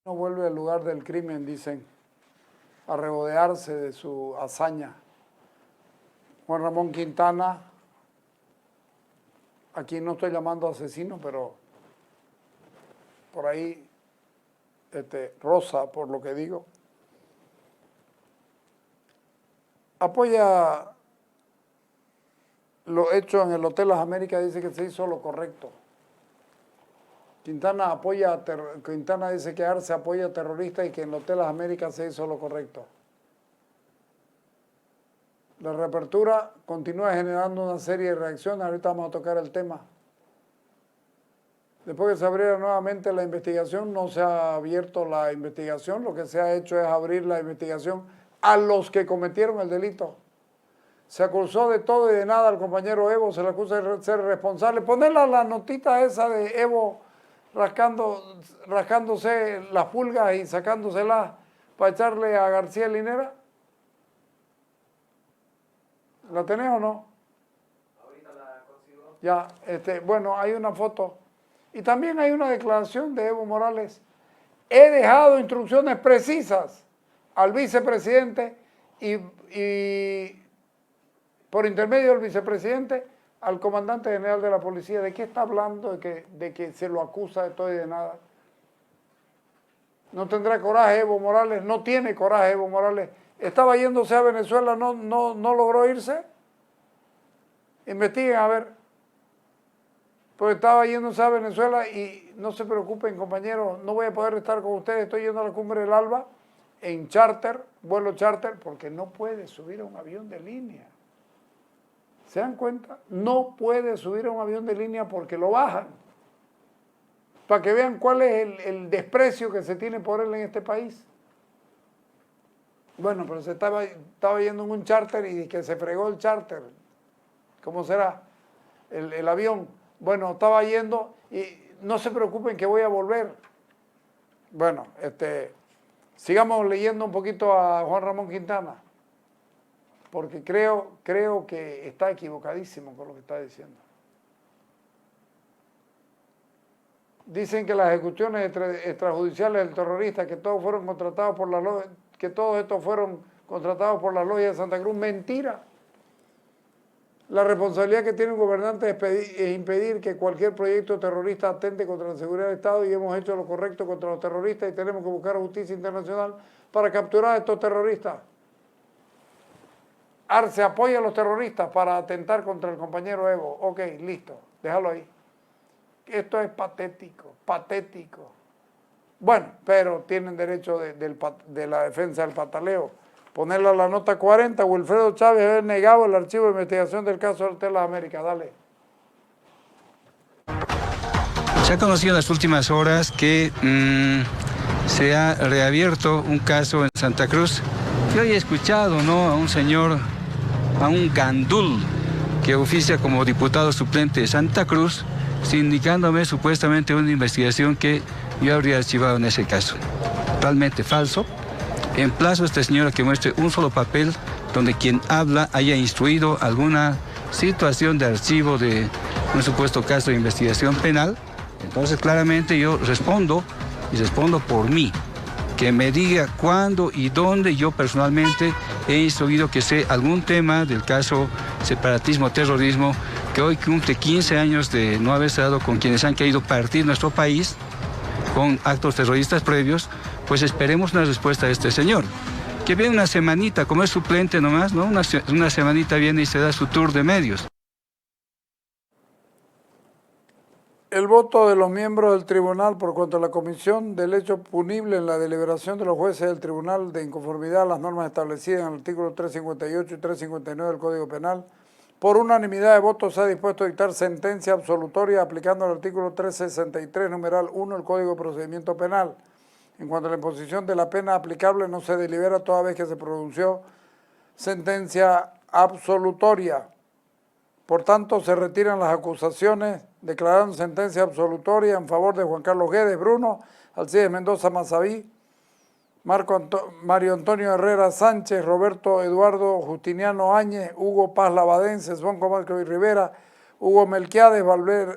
No vuelve al lugar del crimen, dicen, a regodearse de su hazaña. Juan Ramón Quintana, aquí no estoy llamando asesino, pero por ahí rosa por lo que digo, apoya lo hecho en el Hotel Las Américas, dice que se hizo lo correcto. Quintana dice que Arce apoya a terroristas y que en el Hotel Las Américas se hizo lo correcto. La reapertura continúa generando una serie de reacciones, ahorita vamos a tocar el tema. Después que se abriera nuevamente la investigación, no se ha abierto la investigación, lo que se ha hecho es abrir la investigación a los que cometieron el delito. Se acusó de todo y de nada al compañero Evo, se le acusa de ser responsable. Ponerla la notita esa de Evo rascándose las pulgas y sacándoselas para echarle a García Linera. ¿La tenés o no? Ahorita la consigo. Ya, bueno, hay una foto. Y también hay una declaración de Evo Morales. He dejado instrucciones precisas al vicepresidente y por intermedio del vicepresidente al comandante general de la policía. ¿De qué está hablando? De que se lo acusa de todo y de nada. No tendrá coraje Evo Morales, no tiene coraje Evo Morales. Estaba yéndose a Venezuela, no logró irse. Investiguen a ver. Porque estaba yéndose a Venezuela y no se preocupen, compañeros, no voy a poder estar con ustedes, estoy yendo a la Cumbre del Alba en charter, vuelo charter, porque no puede subir a un avión de línea. ¿Se dan cuenta? No puede subir a un avión de línea porque lo bajan. Para que vean cuál es el desprecio que se tiene por él en este país. Bueno, pero se estaba yendo en un charter y que se fregó el charter. ¿Cómo será? El avión. Bueno, estaba yendo y no se preocupen que voy a volver. Bueno, sigamos leyendo un poquito a Juan Ramón Quintana, porque creo que está equivocadísimo con lo que está diciendo. Dicen que las ejecuciones extrajudiciales del terrorista, que todos fueron contratados por que todos estos fueron contratados por la logia de Santa Cruz, mentira. La responsabilidad que tiene un gobernante es impedir que cualquier proyecto terrorista atente contra la seguridad del Estado y hemos hecho lo correcto contra los terroristas y tenemos que buscar justicia internacional para capturar a estos terroristas. Arce apoya a los terroristas para atentar contra el compañero Evo. Ok, listo, déjalo ahí. Esto es patético, patético. Bueno, pero tienen derecho de la defensa del pataleo. Ponerla a la nota 40, Wilfredo Chávez haber negado el archivo de investigación del caso del Hotel Las Américas. Dale. Se ha conocido en las últimas horas que se ha reabierto un caso en Santa Cruz. Yo he escuchado, ¿no?, a un señor, a un gandul que oficia como diputado suplente de Santa Cruz, indicándome supuestamente una investigación que yo habría archivado en ese caso. Totalmente falso. Emplazo a este señor a que muestre un solo papel donde quien habla haya instruido alguna situación de archivo de un supuesto caso de investigación penal. Entonces claramente yo respondo, y respondo por mí, que me diga cuándo y dónde yo personalmente he instruido que sé algún tema del caso separatismo-terrorismo, que hoy cumple 15 años de no haberse dado con quienes han querido partir nuestro país con actos terroristas previos. Pues esperemos una respuesta de este señor. Que viene una semanita, como es suplente nomás, ¿no? Una semanita viene y se da su tour de medios. El voto de los miembros del tribunal por cuanto a la comisión del hecho punible en la deliberación de los jueces del tribunal de inconformidad a las normas establecidas en el artículo 358 y 359 del Código Penal, por unanimidad de votos se ha dispuesto a dictar sentencia absolutoria aplicando el artículo 363, numeral 1 del Código de Procedimiento Penal. En cuanto a la imposición de la pena aplicable, no se delibera toda vez que se pronunció sentencia absolutoria. Por tanto, se retiran las acusaciones declarando sentencia absolutoria en favor de Juan Carlos Guedes Bruno, Alcides Mendoza Mazaví, Mario Antonio Herrera Sánchez, Roberto Eduardo Justiniano Áñez, Hugo Paz Lavadense, Svonko Marco y Rivera, Hugo Melquiades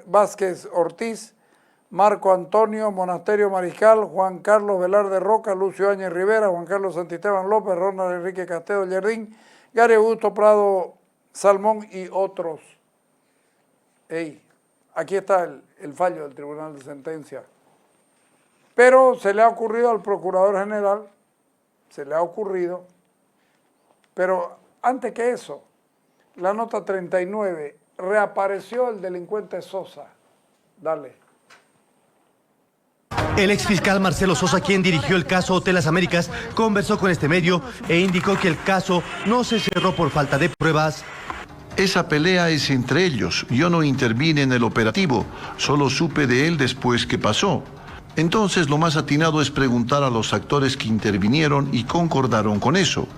Vázquez Ortiz, Marco Antonio Monasterio Mariscal, Juan Carlos Velarde Roca, Lucio Áñez Rivera, Juan Carlos Santisteban López, Ronald Enrique Castedo Jardín, Gary Augusto Prado Salmón y otros. Aquí está el fallo del Tribunal de Sentencia. Pero se le ha ocurrido al Procurador General, pero antes que eso, la nota 39, reapareció el delincuente Sosa. Dale. El exfiscal Marcelo Sosa, quien dirigió el caso Hotel Las Américas, conversó con este medio e indicó que el caso no se cerró por falta de pruebas. Esa pelea es entre ellos. Yo no intervine en el operativo, solo supe de él después que pasó. Entonces lo más atinado es preguntar a los actores que intervinieron y concordaron con eso.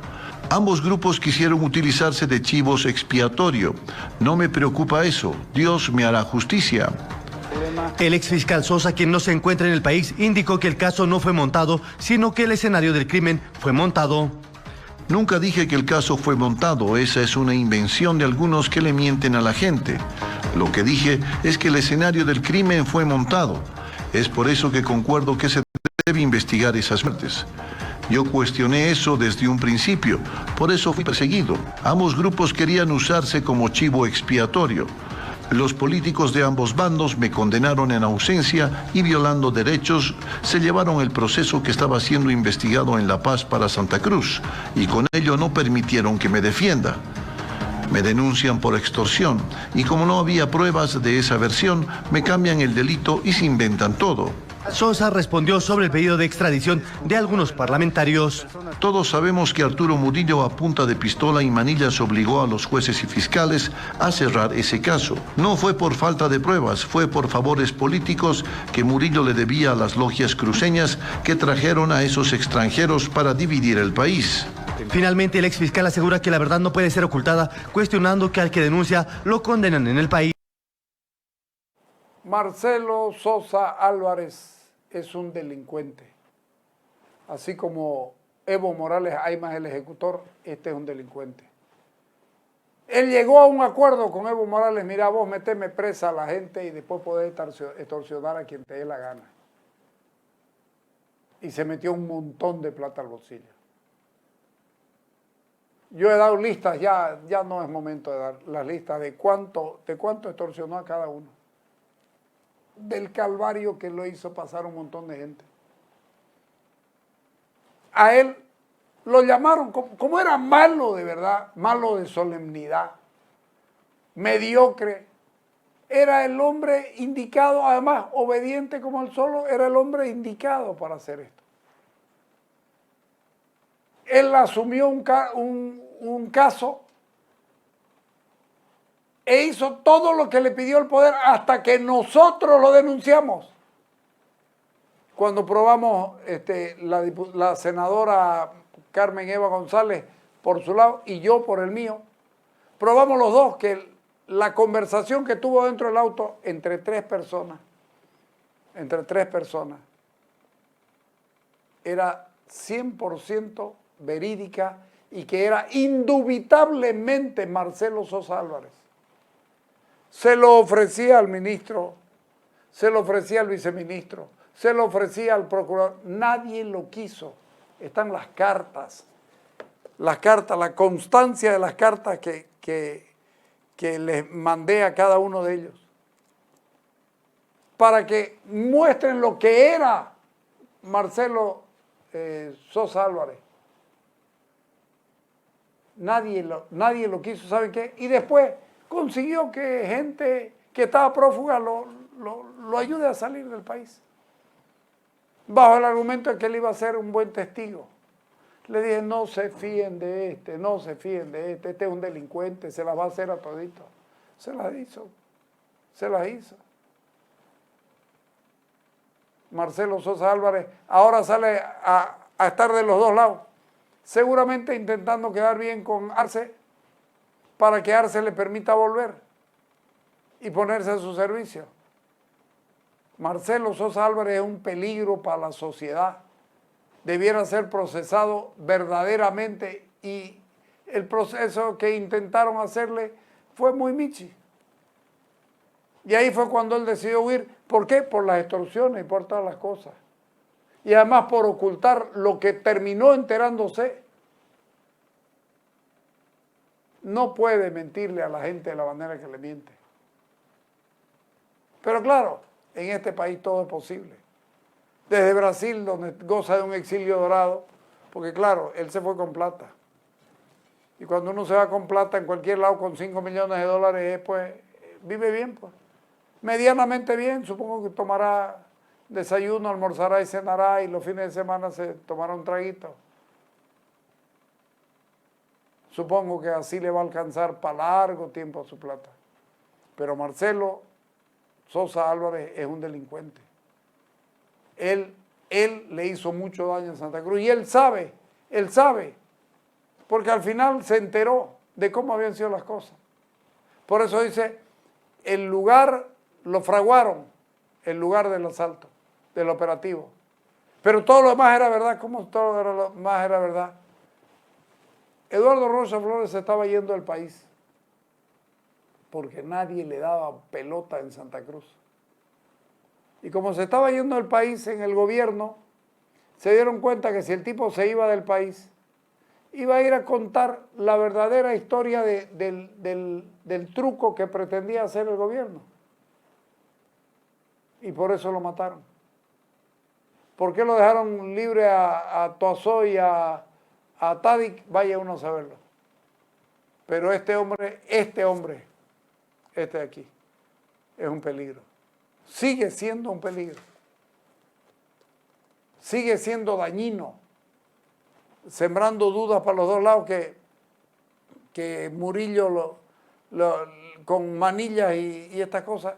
Ambos grupos quisieron utilizarse de chivos expiatorio. No me preocupa eso. Dios me hará justicia. El exfiscal Sosa, quien no se encuentra en el país, indicó que el caso no fue montado, sino que el escenario del crimen fue montado. Nunca dije que el caso fue montado. Esa es una invención de algunos que le mienten a la gente. Lo que dije es que el escenario del crimen fue montado. Es por eso que concuerdo que se debe investigar esas muertes. Yo cuestioné eso desde un principio, por eso fui perseguido. Ambos grupos querían usarse como chivo expiatorio. Los políticos de ambos bandos me condenaron en ausencia y violando derechos, se llevaron el proceso que estaba siendo investigado en La Paz para Santa Cruz y con ello no permitieron que me defienda. Me denuncian por extorsión y como no había pruebas de esa versión, me cambian el delito y se inventan todo. Sosa respondió sobre el pedido de extradición de algunos parlamentarios. Todos sabemos que Arturo Murillo a punta de pistola y manillas obligó a los jueces y fiscales a cerrar ese caso. No fue por falta de pruebas, fue por favores políticos que Murillo le debía a las logias cruceñas que trajeron a esos extranjeros para dividir el país. Finalmente, el exfiscal asegura que la verdad no puede ser ocultada, cuestionando que al que denuncia lo condenan en el país. Marcelo Sosa Álvarez es un delincuente. Así como Evo Morales Aymas, el ejecutor, este es un delincuente. Él llegó a un acuerdo con Evo Morales, mira, vos meteme presa a la gente y después podés extorsionar a quien te dé la gana. Y se metió un montón de plata al bolsillo. Yo he dado listas, ya no es momento de dar las listas de cuánto extorsionó a cada uno. Del calvario que lo hizo pasar un montón de gente. A él lo llamaron, como era malo de verdad, malo de solemnidad, mediocre, era el hombre indicado, además obediente como el solo, era el hombre indicado para hacer esto. Él asumió un caso e hizo todo lo que le pidió el poder hasta que nosotros lo denunciamos. Cuando probamos la senadora Carmen Eva González por su lado y yo por el mío, probamos los dos que la conversación que tuvo dentro del auto entre tres personas, era 100% verídica y que era indubitablemente Marcelo Sosa Álvarez. Se lo ofrecía al ministro, se lo ofrecía al viceministro, se lo ofrecía al procurador. Nadie lo quiso. Están las cartas, la constancia de las cartas que les mandé a cada uno de ellos. Para que muestren lo que era Marcelo Sosa Álvarez. Nadie lo quiso, ¿saben qué? Y después consiguió que gente que estaba prófuga lo ayude a salir del país. Bajo el argumento de que él iba a ser un buen testigo. Le dije, no se fíen de este, este es un delincuente, se las va a hacer a todito. Se las hizo. Marcelo Sosa Álvarez ahora sale a estar de los dos lados. Seguramente intentando quedar bien con Arce, para que Arce le permita volver y ponerse a su servicio. Marcelo Sosa Álvarez es un peligro para la sociedad. Debiera ser procesado verdaderamente y el proceso que intentaron hacerle fue muy michi. Y ahí fue cuando él decidió huir, ¿Por qué? Por las extorsiones y por todas las cosas. Y además por ocultar lo que terminó enterándose. No puede mentirle a la gente de la manera que le miente. Pero claro, en este país todo es posible. Desde Brasil, donde goza de un exilio dorado, porque claro, él se fue con plata. Y cuando uno se va con plata en cualquier lado con 5 millones de dólares, pues vive bien, pues. Medianamente bien, supongo que tomará desayuno, almorzará y cenará y los fines de semana se tomará un traguito. Supongo que así le va a alcanzar para largo tiempo a su plata. Pero Marcelo Sosa Álvarez es un delincuente. Él le hizo mucho daño a Santa Cruz y él sabe, porque al final se enteró de cómo habían sido las cosas. Por eso dice, el lugar lo fraguaron, el lugar del asalto, del operativo. Pero todo lo demás era verdad. ¿Cómo todo lo demás era verdad? Eduardo Rocha Flores se estaba yendo del país porque nadie le daba pelota en Santa Cruz. Y como se estaba yendo del país en el gobierno, se dieron cuenta que si el tipo se iba del país, iba a ir a contar la verdadera historia del truco que pretendía hacer el gobierno. Y por eso lo mataron. ¿Por qué lo dejaron libre a Toazó y a Tadic? Vaya uno a saberlo. Pero este hombre de aquí, es un peligro. Sigue siendo un peligro. Sigue siendo dañino. Sembrando dudas para los dos lados que Murillo con manillas y estas cosas.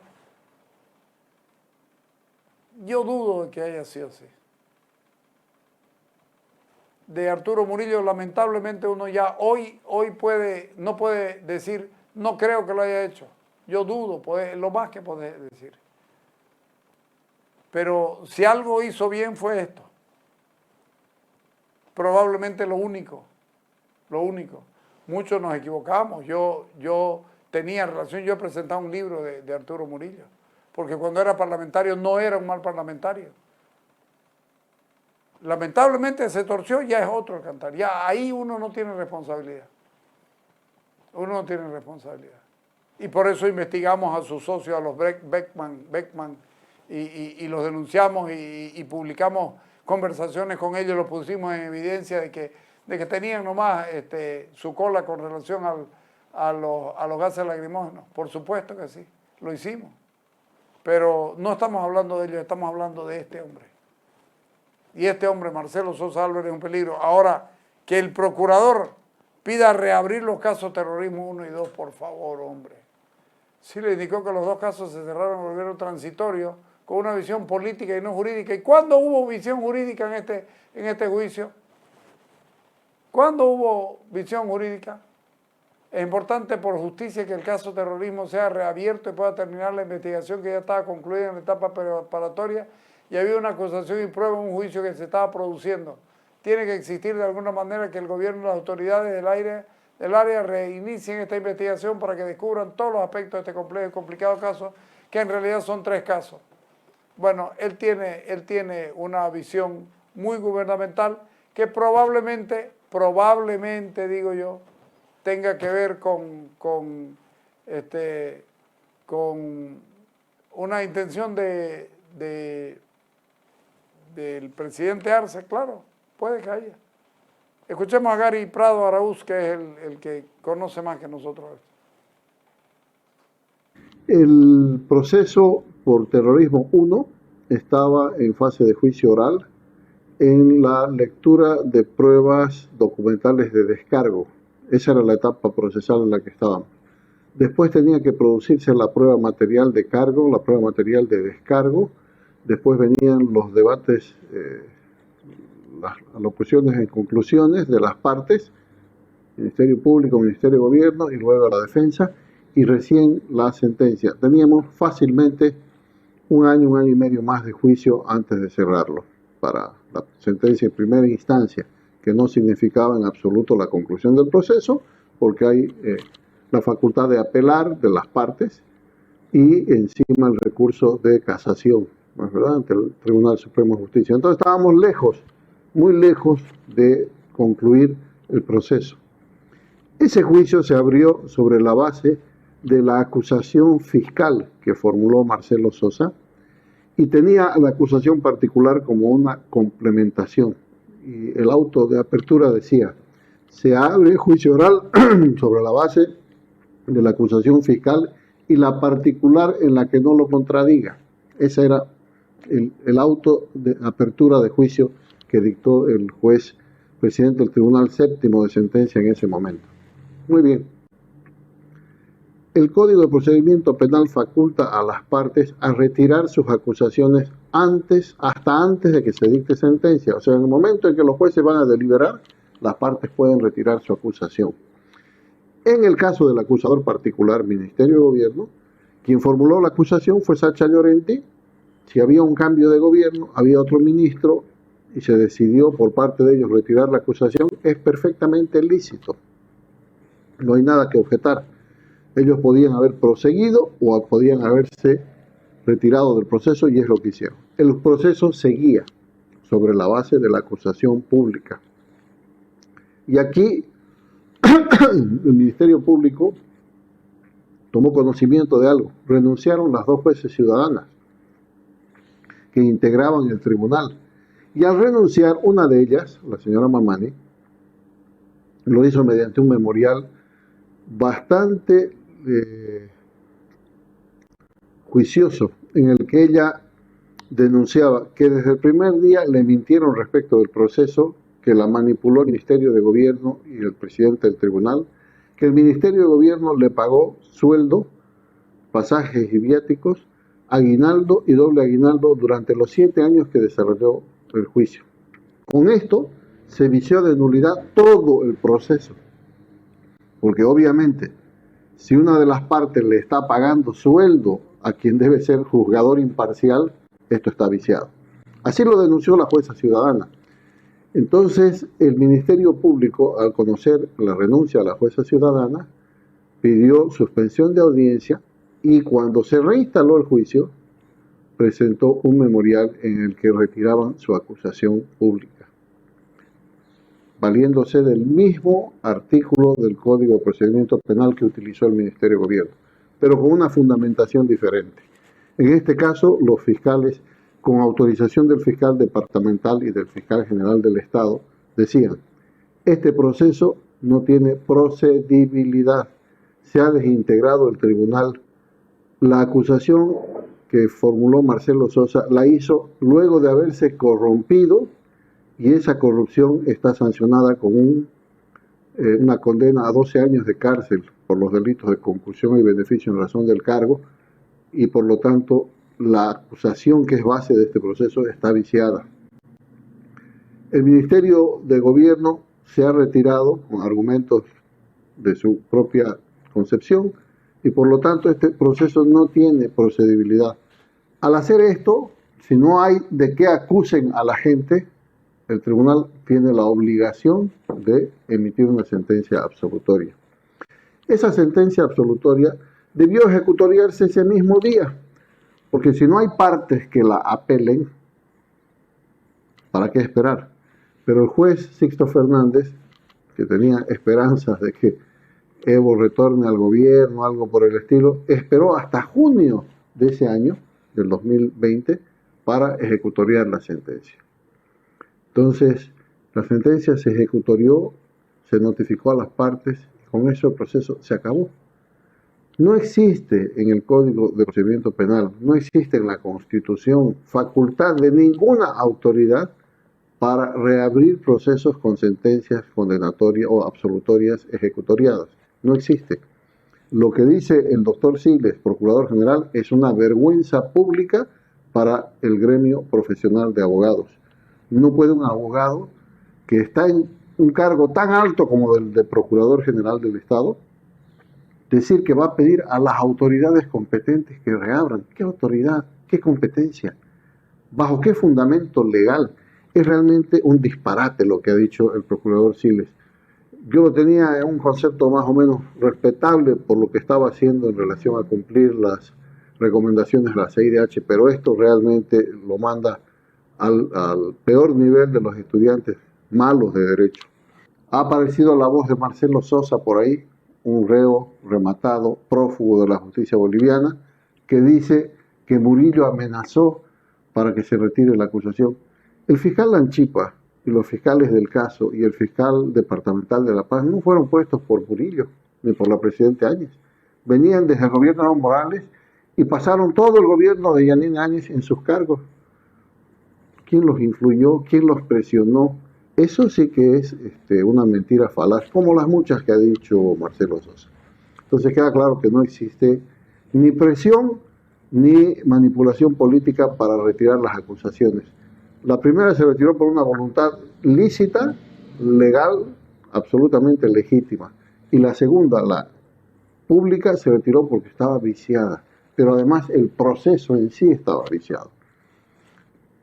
Yo dudo de que haya sido así. De Arturo Murillo, lamentablemente uno ya hoy no puede decir, no creo que lo haya hecho. Yo dudo, lo más que puede decir. Pero si algo hizo bien fue esto. Probablemente lo único. Muchos nos equivocamos. Yo tenía relación, yo he presentado un libro de Arturo Murillo, porque cuando era parlamentario no era un mal parlamentario. Lamentablemente se torció, ya es otro cantar. Ya ahí uno no tiene responsabilidad. Y por eso investigamos a sus socios, a los Beckman, y los denunciamos y publicamos conversaciones con ellos, los pusimos en evidencia de que tenían nomás su cola con relación a los gases lacrimógenos. Por supuesto que sí, lo hicimos. Pero no estamos hablando de ellos, estamos hablando de este hombre. Y este hombre, Marcelo Sosa Álvarez, es un peligro. Ahora, que el procurador pida reabrir los casos de terrorismo 1 y 2, por favor, hombre. Sí le indicó que los dos casos se cerraron en el gobierno transitorio con una visión política y no jurídica. ¿Y cuándo hubo visión jurídica en este juicio? ¿Cuándo hubo visión jurídica? Es importante por justicia que el caso de terrorismo sea reabierto y pueda terminar la investigación que ya estaba concluida en la etapa preparatoria y había una acusación y prueba en un juicio que se estaba produciendo. Tiene que existir de alguna manera que el gobierno y las autoridades del área reinicien esta investigación para que descubran todos los aspectos de este complejo y complicado caso, que en realidad son 3 casos. Bueno, él tiene una visión muy gubernamental que probablemente digo yo, tenga que ver con una intención del presidente Arce, claro, puede que haya. Escuchemos a Gary Prado Araúz, que es el que conoce más que nosotros. El proceso por terrorismo 1 estaba en fase de juicio oral en la lectura de pruebas documentales de descargo. Esa era la etapa procesal en la que estábamos. Después tenía que producirse la prueba material de cargo, la prueba material de descargo. Después venían los debates, las alocuciones en conclusiones de las partes, Ministerio Público, Ministerio de Gobierno y luego la defensa, y recién la sentencia. Teníamos fácilmente un año y medio más de juicio antes de cerrarlo para la sentencia en primera instancia, que no significaba en absoluto la conclusión del proceso, porque hay la facultad de apelar de las partes, y encima el recurso de casación, ¿no es verdad?, ante el Tribunal Supremo de Justicia. Entonces estábamos lejos, muy lejos de concluir el proceso. Ese juicio se abrió sobre la base de la acusación fiscal que formuló Marcelo Sosa y tenía la acusación particular como una complementación. Y el auto de apertura decía: se abre juicio oral sobre la base de la acusación fiscal y la particular en la que no lo contradiga. Ese era el auto de apertura de juicio que dictó el juez presidente del Tribunal Séptimo de Sentencia en ese momento. Muy bien. El Código de Procedimiento Penal faculta a las partes a retirar sus acusaciones hasta antes de que se dicte sentencia. O sea, en el momento en que los jueces van a deliberar, las partes pueden retirar su acusación. En el caso del acusador particular, Ministerio de Gobierno, quien formuló la acusación fue Sacha Llorenti. Si había un cambio de gobierno, había otro ministro y se decidió por parte de ellos retirar la acusación, es perfectamente lícito. No hay nada que objetar. Ellos podían haber proseguido o podían haberse retirado del proceso y es lo que hicieron. El proceso seguía sobre la base de la acusación pública. Y aquí el Ministerio Público tomó conocimiento de algo. Renunciaron las dos jueces ciudadanas que integraban el tribunal. Y al renunciar, una de ellas, la señora Mamani, lo hizo mediante un memorial bastante juicioso, en el que ella denunciaba que desde el primer día le mintieron respecto del proceso, que la manipuló el Ministerio de Gobierno y el presidente del tribunal, que el Ministerio de Gobierno le pagó sueldo, pasajes y viáticos, aguinaldo y doble aguinaldo durante los 7 años que desarrolló el juicio. Con esto se vició de nulidad todo el proceso, porque obviamente si una de las partes le está pagando sueldo a quien debe ser juzgador imparcial, esto está viciado. Así lo denunció la jueza ciudadana. Entonces, el Ministerio Público, al conocer la renuncia a la jueza ciudadana, pidió suspensión de audiencia y cuando se reinstaló el juicio, presentó un memorial en el que retiraban su acusación pública, valiéndose del mismo artículo del Código de Procedimiento Penal que utilizó el Ministerio de Gobierno, pero con una fundamentación diferente. En este caso, los fiscales, con autorización del fiscal departamental y del fiscal general del Estado, decían: este proceso no tiene procedibilidad, se ha desintegrado el tribunal. La acusación que formuló Marcelo Sosa la hizo luego de haberse corrompido y esa corrupción está sancionada con una condena a 12 años de cárcel por los delitos de concursión y beneficio en razón del cargo y por lo tanto la acusación que es base de este proceso está viciada. El Ministerio de Gobierno se ha retirado con argumentos de su propia concepción y por lo tanto este proceso no tiene procedibilidad. Al hacer esto, si no hay de qué acusen a la gente, el tribunal tiene la obligación de emitir una sentencia absolutoria. Esa sentencia absolutoria debió ejecutoriarse ese mismo día, porque si no hay partes que la apelen, ¿para qué esperar? Pero el juez Sixto Fernández, que tenía esperanzas de que Evo retorne al gobierno, algo por el estilo, esperó hasta junio de ese año, del 2020, para ejecutoriar la sentencia. Entonces, la sentencia se ejecutorió, se notificó a las partes, y con eso el proceso se acabó. No existe en el Código de Procedimiento Penal, no existe en la Constitución facultad de ninguna autoridad para reabrir procesos con sentencias condenatorias o absolutorias ejecutoriadas. No existe. Lo que dice el doctor Siles, Procurador General, es una vergüenza pública para el gremio profesional de abogados. No puede un abogado que está en un cargo tan alto como el de Procurador General del Estado decir que va a pedir a las autoridades competentes que reabran. ¿Qué autoridad? ¿Qué competencia? ¿Bajo qué fundamento legal? Es realmente un disparate lo que ha dicho el Procurador Siles. Yo lo tenía en un concepto más o menos respetable por lo que estaba haciendo en relación a cumplir las recomendaciones de la CIDH, pero esto realmente lo manda al peor nivel de los estudiantes malos de derecho. Ha aparecido la voz de Marcelo Sosa por ahí, un reo rematado, prófugo de la justicia boliviana, que dice que Murillo amenazó para que se retire la acusación. El fiscal Lanchipa y los fiscales del caso y el fiscal departamental de La Paz no fueron puestos por Murillo ni por la presidenta Áñez. Venían desde el gobierno de Evo Morales y pasaron todo el gobierno de Yanine Áñez en sus cargos. ¿Quién los influyó? ¿Quién los presionó? Eso sí que es una mentira falaz, como las muchas que ha dicho Marcelo Sosa. Entonces queda claro que no existe ni presión ni manipulación política para retirar las acusaciones. La primera se retiró por una voluntad lícita, legal, absolutamente legítima. Y la segunda, la pública, se retiró porque estaba viciada. Pero además el proceso en sí estaba viciado.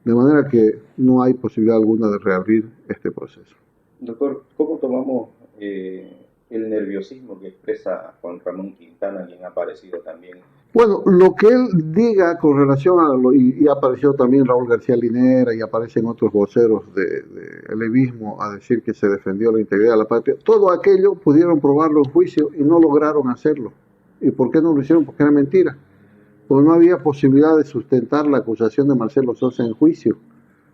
De manera que no hay posibilidad alguna de reabrir este proceso. Doctor, ¿cómo tomamos el nerviosismo que expresa Juan Ramón Quintana, quien ha aparecido también? Bueno, lo que él diga con relación a y apareció también Raúl García Linera y aparecen otros voceros del levismo a decir que se defendió la integridad de la patria, todo aquello pudieron probarlo en juicio y no lograron hacerlo. ¿Y por qué no lo hicieron? Porque era mentira. Porque no había posibilidad de sustentar la acusación de Marcelo Sosa en juicio.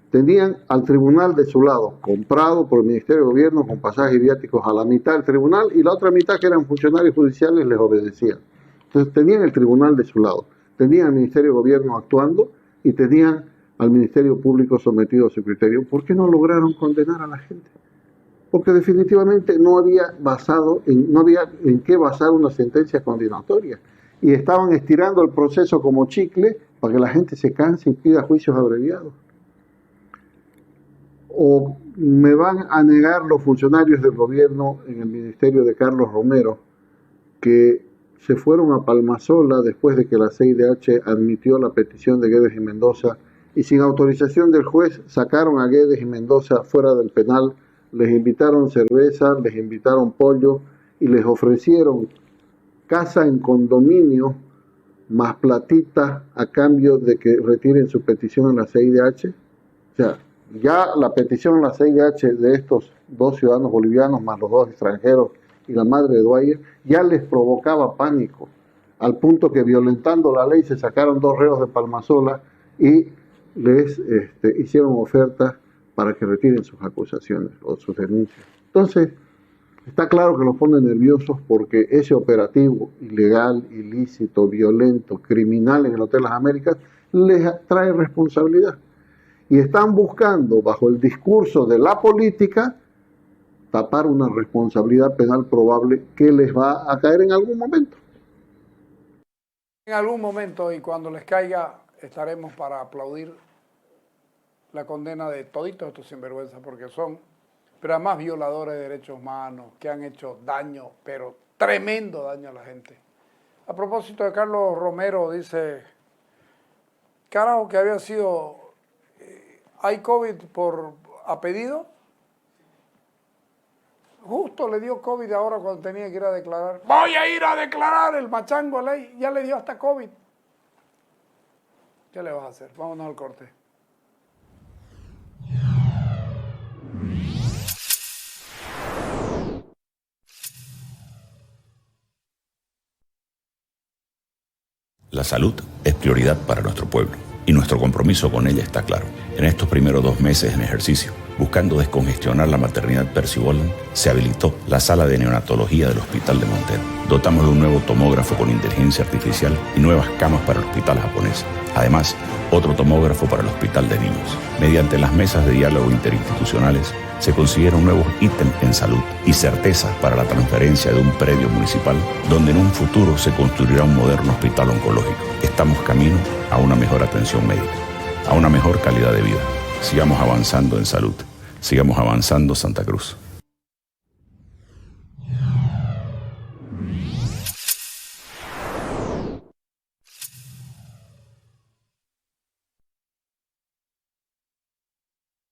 Tenían al tribunal de su lado, comprado por el Ministerio de Gobierno con pasajes viáticos a la mitad del tribunal y la otra mitad, que eran funcionarios judiciales, les obedecían. Entonces tenían el tribunal de su lado, tenían al Ministerio de Gobierno actuando y tenían al Ministerio Público sometido a su criterio. ¿Por qué no lograron condenar a la gente? Porque definitivamente no había en qué basar una sentencia condenatoria. Y estaban estirando el proceso como chicle para que la gente se canse y pida juicios abreviados. O me van a negar los funcionarios del gobierno en el ministerio de Carlos Romero que se fueron a Palmasola después de que la CIDH admitió la petición de Guedes y Mendoza y sin autorización del juez sacaron a Guedes y Mendoza fuera del penal, les invitaron cerveza, les invitaron pollo y les ofrecieron casa en condominio más platita a cambio de que retiren su petición en la CIDH. O sea, ya la petición en la CIDH de estos dos ciudadanos bolivianos más los dos extranjeros y la madre de Dwyer ya les provocaba pánico, al punto que violentando la ley se sacaron 2 reos de Palmasola y les hicieron ofertas para que retiren sus acusaciones o sus denuncias. Entonces, está claro que los pone nerviosos porque ese operativo ilegal, ilícito, violento, criminal en el Hotel Las Américas les trae responsabilidad. Y están buscando, bajo el discurso de la política, tapar una responsabilidad penal probable que les va a caer en algún momento. En algún momento, y cuando les caiga, estaremos para aplaudir la condena de toditos estos sinvergüenzas, porque son, pero además, violadores de derechos humanos, que han hecho daño, pero tremendo daño a la gente. A propósito de Carlos Romero, dice, carajo, que había sido, hay COVID a pedido. Justo le dio COVID ahora cuando tenía que ir a declarar. Voy a ir a declarar, el machango ley, ya le dio hasta COVID. ¿Qué le vas a hacer? Vámonos al corte. La salud es prioridad para nuestro pueblo y nuestro compromiso con ella está claro. En estos primeros 2 meses en ejercicio, buscando descongestionar la maternidad Percy Boland, se habilitó la sala de neonatología del Hospital de Montero. Dotamos de un nuevo tomógrafo con inteligencia artificial y nuevas camas para el hospital japonés. Además, otro tomógrafo para el Hospital de Niños. Mediante las mesas de diálogo interinstitucionales, se consiguieron nuevos ítems en salud y certeza para la transferencia de un predio municipal donde en un futuro se construirá un moderno hospital oncológico. Estamos camino a una mejor atención médica, a una mejor calidad de vida. Sigamos avanzando en salud. Sigamos avanzando Santa Cruz.